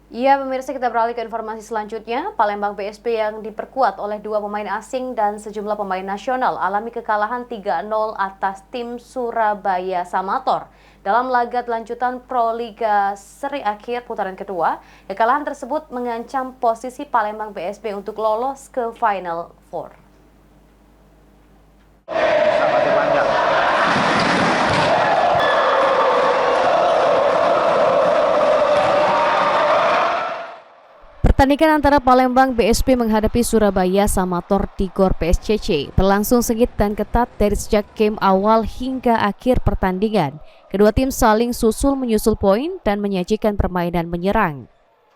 Ya, pemirsa, kita beralih ke informasi selanjutnya. Palembang BSP yang diperkuat oleh dua pemain asing dan sejumlah pemain nasional alami kekalahan 3-0 atas tim Surabaya Samator. Dalam laga lanjutan Pro Liga seri akhir putaran kedua, kekalahan tersebut mengancam posisi Palembang BSP untuk lolos ke Final Four. Pertandingan antara Palembang BSP menghadapi Surabaya Samator di Gor PSCC berlangsung sengit dan ketat dari sejak game awal hingga akhir pertandingan. Kedua tim saling menyusul poin dan menyajikan permainan menyerang.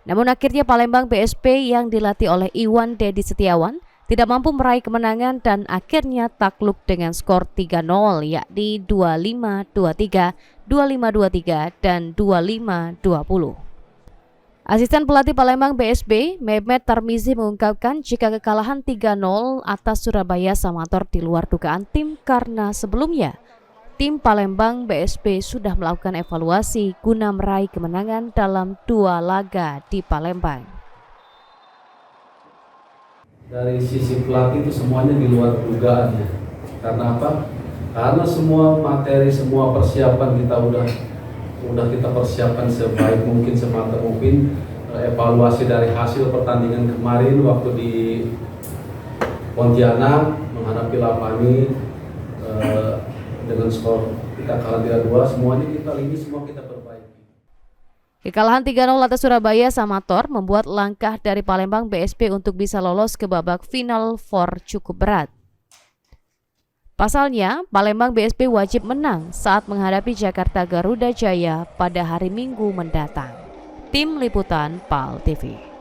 Namun akhirnya Palembang BSP yang dilatih oleh Iwan Dedi Setiawan tidak mampu meraih kemenangan dan akhirnya takluk dengan skor 3-0, yakni 25-23, 25-23, dan 25-20. Asisten pelatih Palembang BSB, Mehmet Tarmizi mengungkapkan jika kekalahan 3-0 atas Surabaya Samator di luar dugaan tim karena sebelumnya tim Palembang BSB sudah melakukan evaluasi guna meraih kemenangan dalam 2 laga di Palembang. Dari sisi pelatih itu semuanya di luar dugaan ya. Karena apa? Karena semua materi, semua persiapan kita udah kita persiapkan sebaik mungkin, semata mungkin. Evaluasi dari hasil pertandingan kemarin waktu di Pontianak menghadapi Lapani dengan skor kita kalah 3-2, semuanya semua kita perbaiki. Kekalahan 3-0 atas Surabaya Samator membuat langkah dari Palembang BSP untuk bisa lolos ke babak Final Four cukup berat. Pasalnya, Palembang BSP wajib menang saat menghadapi Jakarta Garuda Jaya pada hari Minggu mendatang. Tim Liputan PAL TV.